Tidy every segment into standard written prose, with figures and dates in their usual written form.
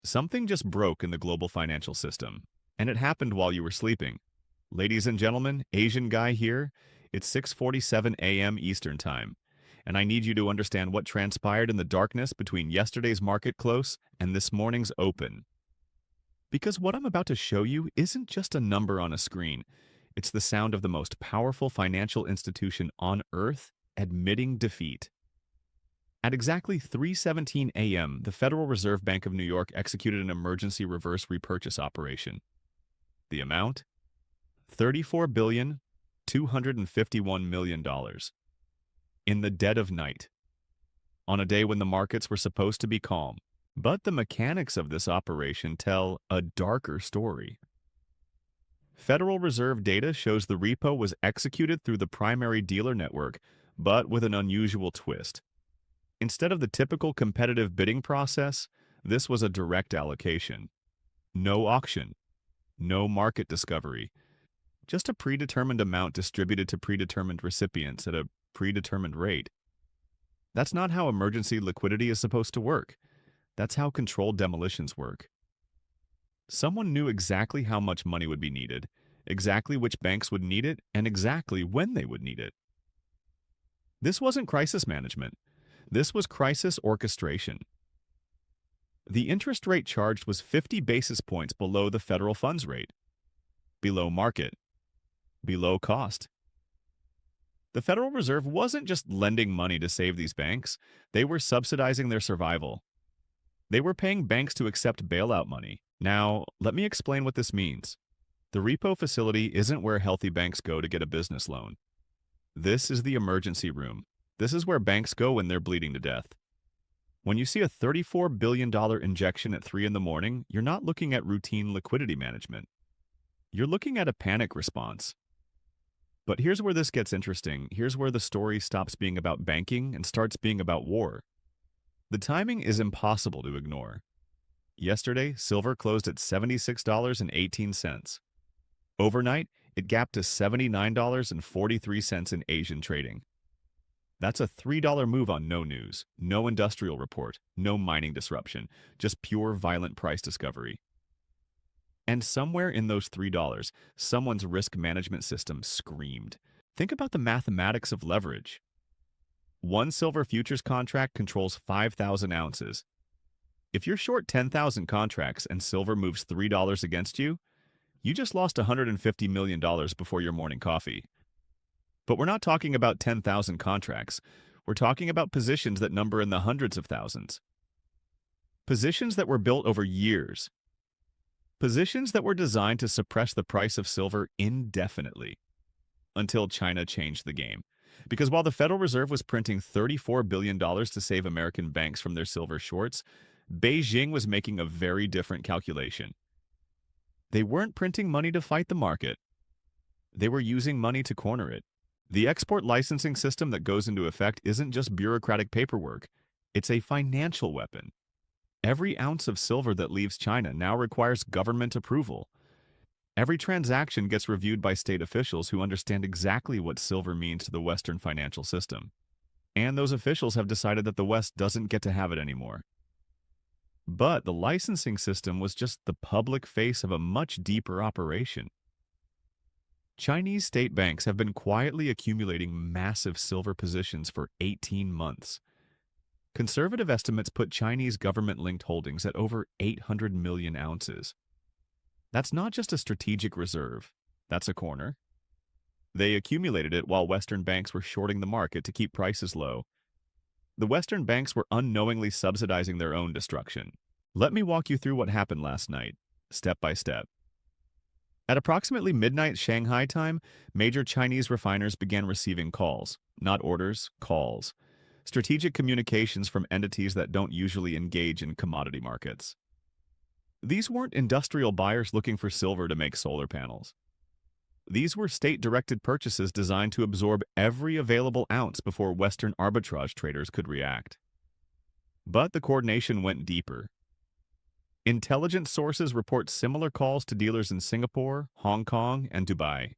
Something just broke in the global financial system, and it happened while you were sleeping. Ladies and gentlemen, Asian guy here. It's 6:47 a.m. Eastern Time, and I need you to understand what transpired in the darkness between yesterday's market close and this morning's open. Because what I'm about to show you isn't just a number on a screen. It's the sound of the most powerful financial institution on Earth admitting defeat. At exactly 3:17 a.m., the Federal Reserve Bank of New York executed an emergency reverse repurchase operation. The amount? $34,251,000,000. In the dead of night, on a day when the markets were supposed to be calm. But the mechanics of this operation tell a darker story. Federal Reserve data shows the repo was executed through the primary dealer network, but with an unusual twist. Instead of the typical competitive bidding process, this was a direct allocation. No auction, no market discovery, just a predetermined amount distributed to predetermined recipients at a predetermined rate. That's not how emergency liquidity is supposed to work. That's how controlled demolitions work. Someone knew exactly how much money would be needed, exactly which banks would need it, and exactly when they would need it. This wasn't crisis management. This was crisis orchestration. The interest rate charged was 50 basis points below the federal funds rate, below market, below cost. The Federal Reserve wasn't just lending money to save these banks, they were subsidizing their survival. They were paying banks to accept bailout money. Now, let me explain what this means. The repo facility isn't where healthy banks go to get a business loan. This is the emergency room. This is where banks go when they're bleeding to death. When you see a $34 billion injection at 3 in the morning, you're not looking at routine liquidity management. You're looking at a panic response. But here's where this gets interesting. Here's where the story stops being about banking and starts being about war. The timing is impossible to ignore. Yesterday, silver closed at $76.18. Overnight, it gapped to $79.43 in Asian trading. That's a $3 move on no news, no industrial report, no mining disruption, just pure violent price discovery. And somewhere in those $3, someone's risk management system screamed. Think about the mathematics of leverage. One silver futures contract controls 5,000 ounces. If you're short 10,000 contracts and silver moves $3 against you, you just lost $150 million before your morning coffee. But we're not talking about 10,000 contracts. We're talking about positions that number in the hundreds of thousands. Positions that were built over years. Positions that were designed to suppress the price of silver indefinitely until China changed the game. Because while the Federal Reserve was printing $34 billion to save American banks from their silver shorts, Beijing was making a very different calculation. They weren't printing money to fight the market. They were using money to corner it. The export licensing system that goes into effect isn't just bureaucratic paperwork. It's a financial weapon. Every ounce of silver that leaves China now requires government approval. Every transaction gets reviewed by state officials who understand exactly what silver means to the Western financial system. And those officials have decided that the West doesn't get to have it anymore. But the licensing system was just the public face of a much deeper operation. Chinese state banks have been quietly accumulating massive silver positions for 18 months. Conservative estimates put Chinese government-linked holdings at over 800 million ounces. That's not just a strategic reserve, that's a corner. They accumulated it while Western banks were shorting the market to keep prices low. The Western banks were unknowingly subsidizing their own destruction. Let me walk you through what happened last night, step by step. At approximately midnight Shanghai time, major Chinese refiners began receiving calls, not orders, calls. Strategic communications from entities that don't usually engage in commodity markets. These weren't industrial buyers looking for silver to make solar panels. These were state-directed purchases designed to absorb every available ounce before Western arbitrage traders could react. But the coordination went deeper. Intelligence sources report similar calls to dealers in Singapore, Hong Kong, and Dubai.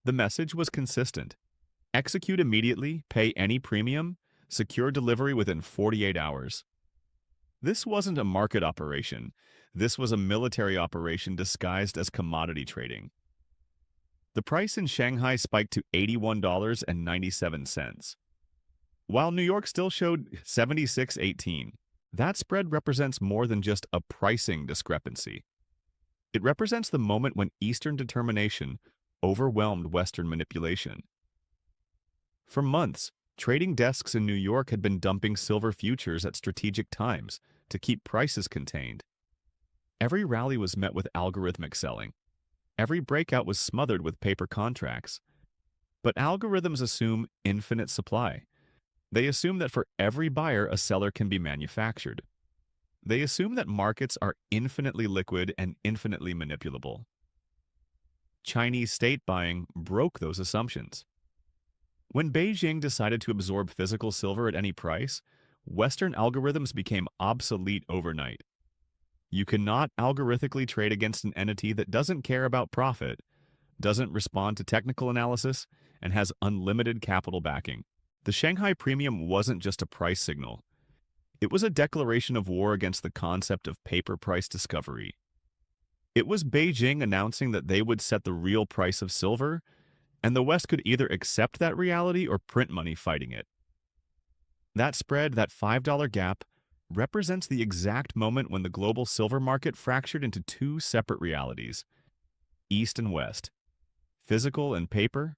The message was consistent. Execute immediately, pay any premium, secure delivery within 48 hours. This wasn't a market operation. This was a military operation disguised as commodity trading. The price in Shanghai spiked to $81.97, while New York still showed 76.18. That spread represents more than just a pricing discrepancy. It represents the moment when Eastern determination overwhelmed Western manipulation. For months, trading desks in New York had been dumping silver futures at strategic times to keep prices contained. Every rally was met with algorithmic selling. Every breakout was smothered with paper contracts. But algorithms assume infinite supply. They assume that for every buyer, a seller can be manufactured. They assume that markets are infinitely liquid and infinitely manipulable. Chinese state buying broke those assumptions. When Beijing decided to absorb physical silver at any price, Western algorithms became obsolete overnight. You cannot algorithmically trade against an entity that doesn't care about profit, doesn't respond to technical analysis, and has unlimited capital backing. The Shanghai Premium wasn't just a price signal. It was a declaration of war against the concept of paper price discovery. It was Beijing announcing that they would set the real price of silver, and the West could either accept that reality or print money fighting it. That spread, that $5 gap, represents the exact moment when the global silver market fractured into two separate realities, East and West, physical and paper,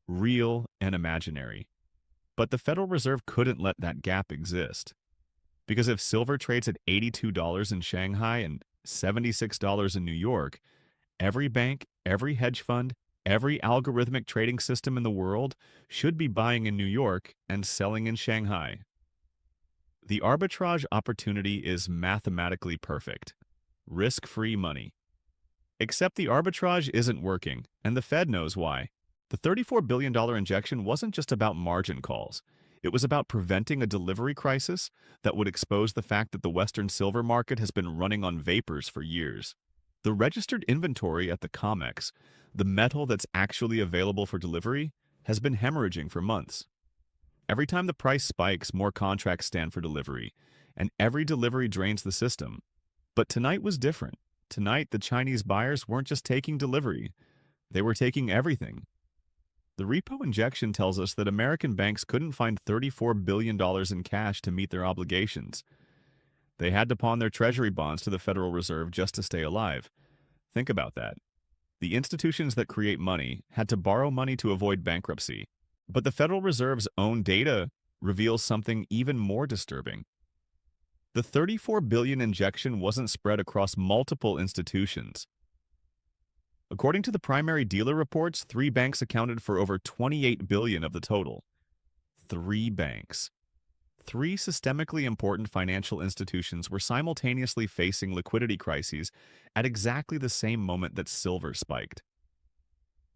real and imaginary. But the Federal Reserve couldn't let that gap exist. Because if silver trades at $82 in Shanghai and $76 in New York, every bank, every hedge fund, every algorithmic trading system in the world should be buying in New York and selling in Shanghai. The arbitrage opportunity is mathematically perfect. Risk-free money. Except the arbitrage isn't working, and the Fed knows why. The $34 billion injection wasn't just about margin calls. It was about preventing a delivery crisis that would expose the fact that the Western silver market has been running on vapors for years. The registered inventory at the COMEX, the metal that's actually available for delivery, has been hemorrhaging for months. Every time the price spikes, more contracts stand for delivery, and every delivery drains the system. But tonight was different. Tonight, the Chinese buyers weren't just taking delivery. They were taking everything. The repo injection tells us that American banks couldn't find $34 billion in cash to meet their obligations. They had to pawn their treasury bonds to the Federal Reserve just to stay alive. Think about that. The institutions that create money had to borrow money to avoid bankruptcy. But the Federal Reserve's own data reveals something even more disturbing. The $34 billion injection wasn't spread across multiple institutions. According to the primary dealer reports, 3 banks accounted for over $28 billion of the total. 3 banks. 3 systemically important financial institutions were simultaneously facing liquidity crises at exactly the same moment that silver spiked.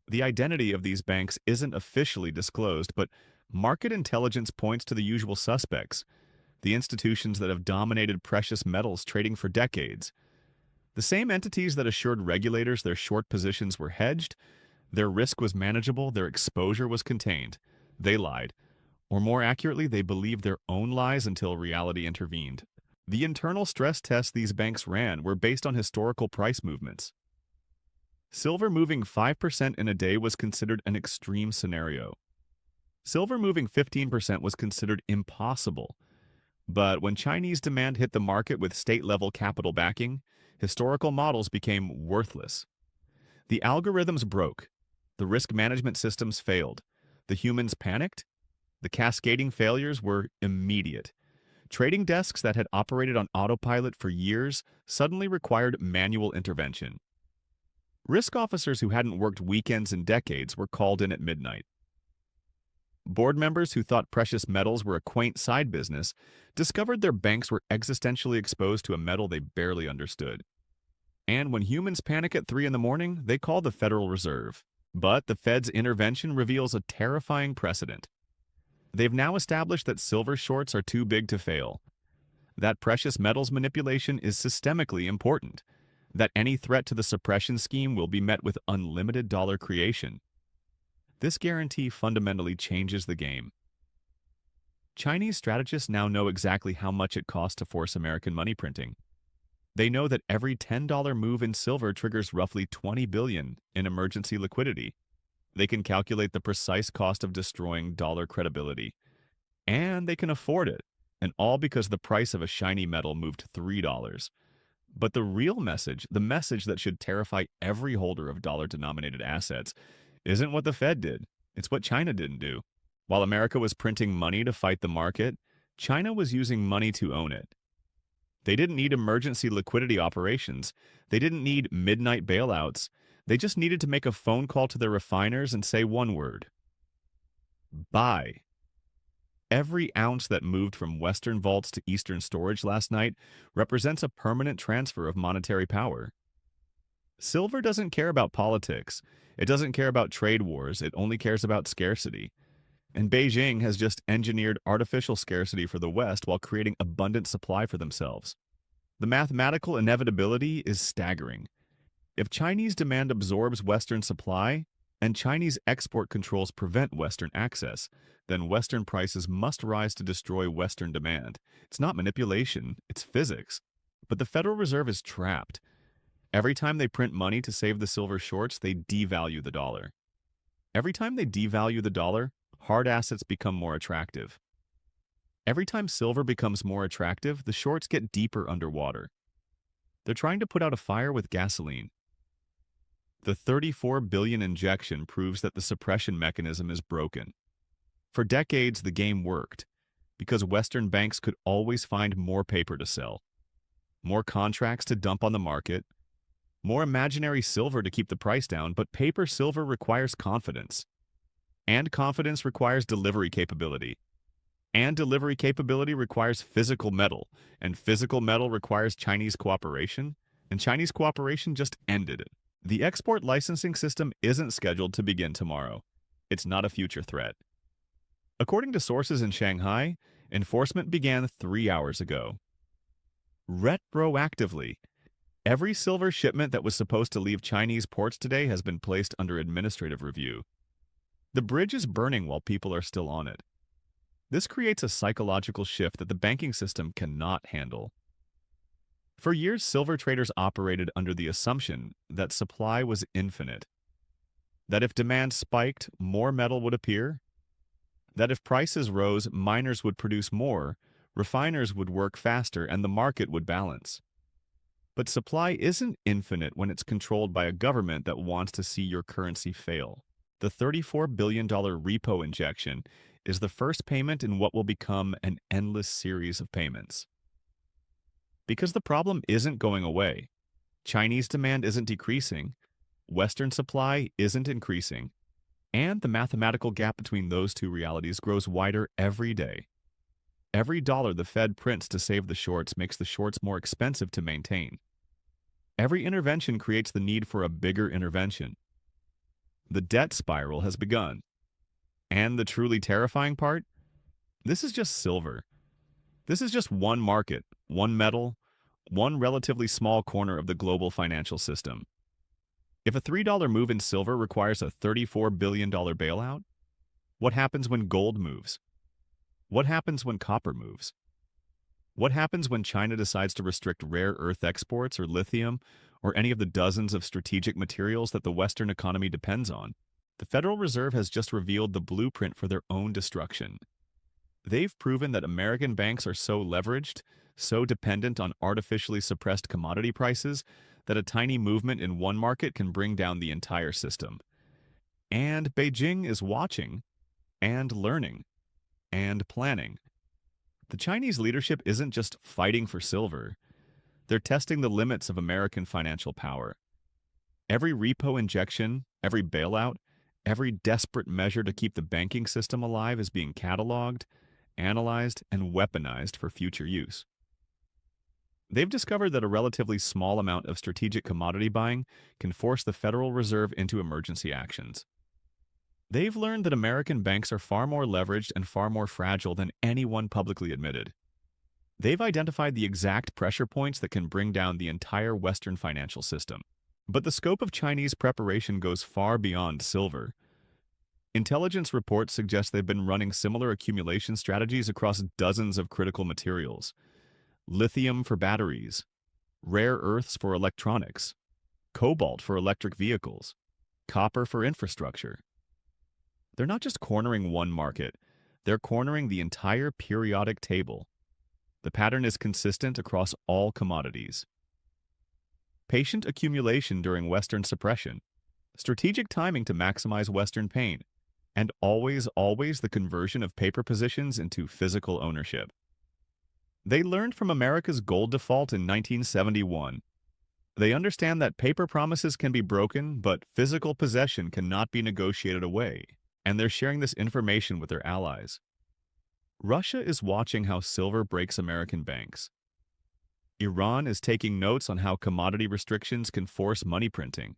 The identity of these banks isn't officially disclosed, but market intelligence points to the usual suspects, the institutions that have dominated precious metals trading for decades. The same entities that assured regulators their short positions were hedged, their risk was manageable, their exposure was contained. They lied. Or more accurately, they believed their own lies until reality intervened. The internal stress tests these banks ran were based on historical price movements. Silver moving 5% in a day was considered an extreme scenario. Silver moving 15% was considered impossible. But when Chinese demand hit the market with state-level capital backing, historical models became worthless. The algorithms broke. The risk management systems failed. The humans panicked. The cascading failures were immediate. Trading desks that had operated on autopilot for years suddenly required manual intervention. Risk officers who hadn't worked weekends in decades were called in at midnight. Board members who thought precious metals were a quaint side business discovered their banks were existentially exposed to a metal they barely understood. And when humans panic at 3 in the morning, they call the Federal Reserve. But the Fed's intervention reveals a terrifying precedent. They've now established that silver shorts are too big to fail, that precious metals manipulation is systemically important, that any threat to the suppression scheme will be met with unlimited dollar creation. This guarantee fundamentally changes the game. Chinese strategists now know exactly how much it costs to force American money printing. They know that every $10 move in silver triggers roughly 20 billion in emergency liquidity. They can calculate the precise cost of destroying dollar credibility. And they can afford it. And all because the price of a shiny metal moved $3. But the real message, the message that should terrify every holder of dollar-denominated assets, isn't what the Fed did. It's what China didn't do. While America was printing money to fight the market, China was using money to own it. They didn't need emergency liquidity operations. They didn't need midnight bailouts. They just needed to make a phone call to their refiners and say one word: buy. Every ounce that moved from Western vaults to Eastern storage last night represents a permanent transfer of monetary power. Silver doesn't care about politics. It doesn't care about trade wars. It only cares about scarcity. And Beijing has just engineered artificial scarcity for the West while creating abundant supply for themselves. The mathematical inevitability is staggering. If Chinese demand absorbs Western supply, and Chinese export controls prevent Western access, then Western prices must rise to destroy Western demand. It's not manipulation, it's physics. But the Federal Reserve is trapped. Every time they print money to save the silver shorts, they devalue the dollar. Every time they devalue the dollar, hard assets become more attractive. Every time silver becomes more attractive, the shorts get deeper underwater. They're trying to put out a fire with gasoline. The 34 billion injection proves that the suppression mechanism is broken. For decades, the game worked because Western banks could always find more paper to sell, more contracts to dump on the market, more imaginary silver to keep the price down, but paper silver requires confidence. And confidence requires delivery capability. And delivery capability requires physical metal, and physical metal requires Chinese cooperation, and Chinese cooperation just ended it. The export licensing system isn't scheduled to begin tomorrow. It's not a future threat. According to sources in Shanghai, enforcement began 3 hours ago. Retroactively, every silver shipment that was supposed to leave Chinese ports today has been placed under administrative review. The bridge is burning while people are still on it. This creates a psychological shift that the banking system cannot handle. For years, silver traders operated under the assumption that supply was infinite, that if demand spiked, more metal would appear, that if prices rose, miners would produce more, refiners would work faster, and the market would balance. But supply isn't infinite when it's controlled by a government that wants to see your currency fail. The $34 billion repo injection is the first payment in what will become an endless series of payments. Because the problem isn't going away. Chinese demand isn't decreasing, Western supply isn't increasing, and the mathematical gap between those two realities grows wider every day. Every dollar the Fed prints to save the shorts makes the shorts more expensive to maintain. Every intervention creates the need for a bigger intervention. The debt spiral has begun. And the truly terrifying part? This is just silver. This is just one market, one metal, one relatively small corner of the global financial system. If a $3 move in silver requires a $34 billion bailout, what happens when gold moves? What happens when copper moves? What happens when China decides to restrict rare earth exports or lithium or any of the dozens of strategic materials that the Western economy depends on? The Federal Reserve has just revealed the blueprint for their own destruction. They've proven that American banks are so leveraged, so dependent on artificially suppressed commodity prices, that a tiny movement in one market can bring down the entire system. And Beijing is watching, and learning, and planning. The Chinese leadership isn't just fighting for silver. They're testing the limits of American financial power. Every repo injection, every bailout, every desperate measure to keep the banking system alive is being cataloged, analyzed, and weaponized for future use. They've discovered that a relatively small amount of strategic commodity buying can force the Federal Reserve into emergency actions. They've learned that American banks are far more leveraged and far more fragile than anyone publicly admitted. They've identified the exact pressure points that can bring down the entire Western financial system. But the scope of Chinese preparation goes far beyond silver. Intelligence reports suggest they've been running similar accumulation strategies across dozens of critical materials: lithium for batteries, rare earths for electronics, cobalt for electric vehicles, copper for infrastructure. They're not just cornering one market, they're cornering the entire periodic table. The pattern is consistent across all commodities. Patient accumulation during Western suppression, strategic timing to maximize Western pain, and always the conversion of paper positions into physical ownership. They learned from America's gold default in 1971. They understand that paper promises can be broken, but physical possession cannot be negotiated away, and they're sharing this information with their allies. Russia is watching how silver breaks American banks. Iran is taking notes on how commodity restrictions can force money printing.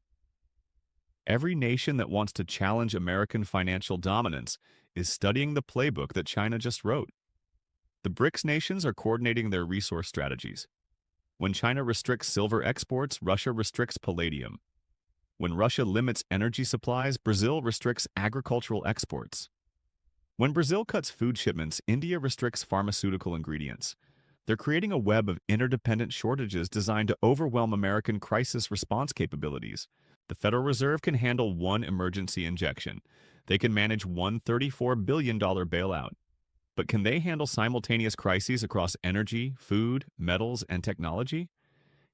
Every nation that wants to challenge American financial dominance is studying the playbook that China just wrote. The BRICS nations are coordinating their resource strategies. When China restricts silver exports, Russia restricts palladium. When Russia limits energy supplies, Brazil restricts agricultural exports. When Brazil cuts food shipments, India restricts pharmaceutical ingredients. They're creating a web of interdependent shortages designed to overwhelm American crisis response capabilities. The Federal Reserve can handle one emergency injection. They can manage one $34 billion bailout. But can they handle simultaneous crises across energy, food, metals, and technology?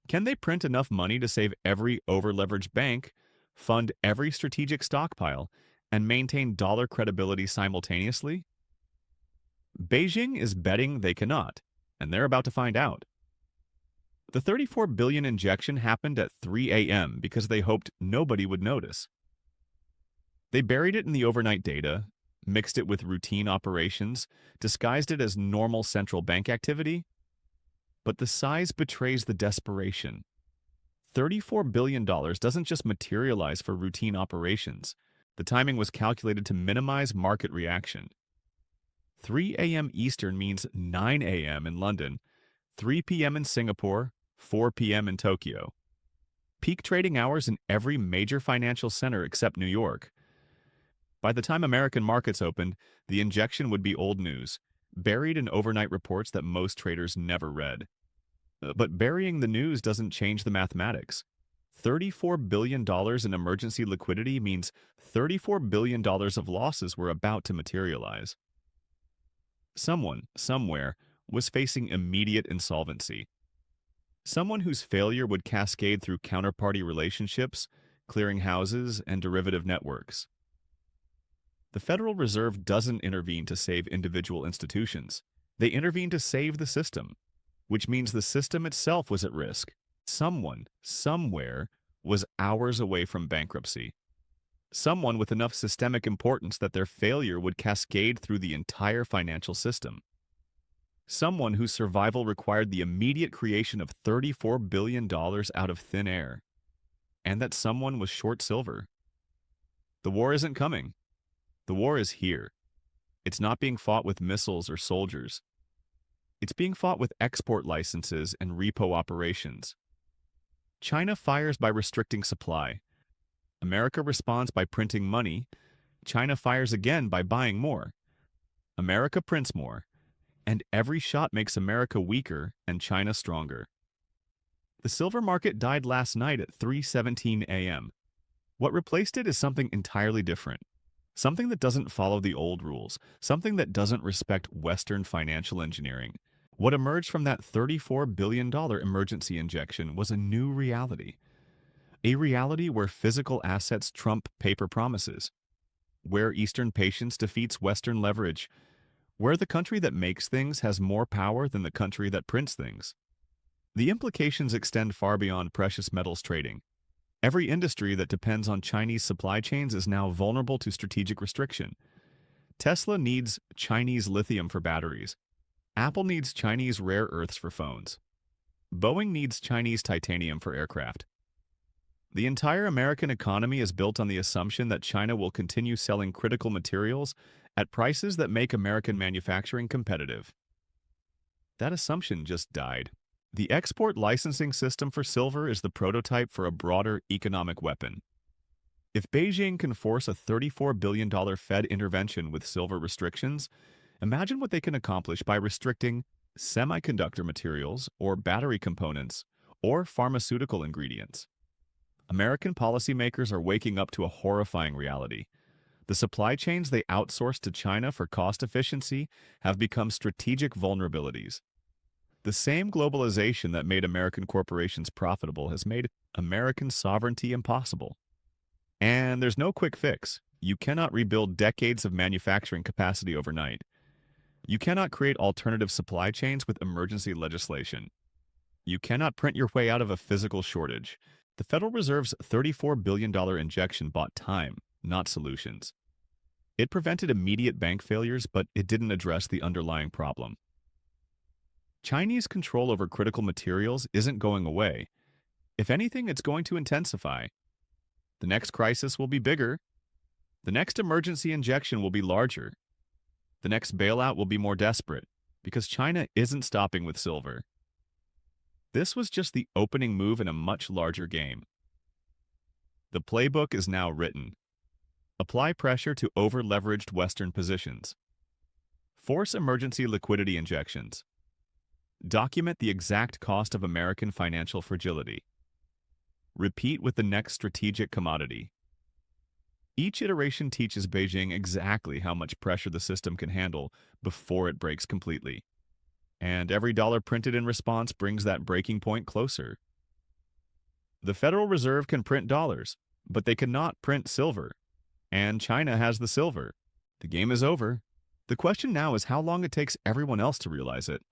Can they print enough money to save every over-leveraged bank, fund every strategic stockpile, and maintain dollar credibility simultaneously? Beijing is betting they cannot, and they're about to find out. The $34 billion injection happened at 3 a.m. because they hoped nobody would notice. They buried it in the overnight data, mixed it with routine operations, disguised it as normal central bank activity. But the size betrays the desperation. $34 billion doesn't just materialize for routine operations. The timing was calculated to minimize market reaction. 3 a.m. Eastern means 9 a.m. in London, 3 p.m. in Singapore, 4 p.m. in Tokyo. Peak trading hours in every major financial center except New York. By the time American markets opened, the injection would be old news, buried in overnight reports that most traders never read. But burying the news doesn't change the mathematics. $34 billion in emergency liquidity means $34 billion of losses were about to materialize. Someone, somewhere, was facing immediate insolvency. Someone whose failure would cascade through counterparty relationships, clearing houses, and derivative networks. The Federal Reserve doesn't intervene to save individual institutions. They intervene to save the system, which means the system itself was at risk. Someone, somewhere, was hours away from bankruptcy. Someone with enough systemic importance that their failure would cascade through the entire financial system. Someone whose survival required the immediate creation of $34 billion out of thin air. And that someone was short silver. The war isn't coming. The war is here. It's not being fought with missiles or soldiers. It's being fought with export licenses and repo operations. China fires by restricting supply. America responds by printing money. China fires again by buying more. America prints more. And every shot makes America weaker and China stronger. The silver market died last night at 3:17 a.m. What replaced it is something entirely different. Something that doesn't follow the old rules. Something that doesn't respect Western financial engineering. What emerged from that $34 billion emergency injection was a new reality. A reality where physical assets trump paper promises. Where Eastern patience defeats Western leverage. Where the country that makes things has more power than the country that prints things. The implications extend far beyond precious metals trading. Every industry that depends on Chinese supply chains is now vulnerable to strategic restriction. Tesla needs Chinese lithium for batteries. Apple needs Chinese rare earths for phones. Boeing needs Chinese titanium for aircraft. The entire American economy is built on the assumption that China will continue selling critical materials at prices that make American manufacturing competitive. That assumption just died. The export licensing system for silver is the prototype for a broader economic weapon. If Beijing can force a $34 billion Fed intervention with silver restrictions, imagine what they can accomplish by restricting semiconductor materials or battery components or pharmaceutical ingredients. American policymakers are waking up to a horrifying reality. The supply chains they outsource to China for cost efficiency have become strategic vulnerabilities. The same globalization that made American corporations profitable has made American sovereignty impossible. And there's no quick fix. You cannot rebuild decades of manufacturing capacity overnight. You cannot create alternative supply chains with emergency legislation. You cannot print your way out of a physical shortage. The Federal Reserve's $34 billion injection bought time, not solutions. It prevented immediate bank failures, but it didn't address the underlying problem. Chinese control over critical materials isn't going away. If anything, it's going to intensify. The next crisis will be bigger. The next emergency injection will be larger. The next bailout will be more desperate, because China isn't stopping with silver. This was just the opening move in a much larger game. The playbook is now written. Apply pressure to over-leveraged Western positions. Force emergency liquidity injections. Document the exact cost of American financial fragility. Repeat with the next strategic commodity. Each iteration teaches Beijing exactly how much pressure the system can handle before it breaks completely. And every dollar printed in response brings that breaking point closer. The Federal Reserve can print dollars, but they cannot print silver. And China has the silver. The game is over. The question now is how long it takes everyone else to realize it.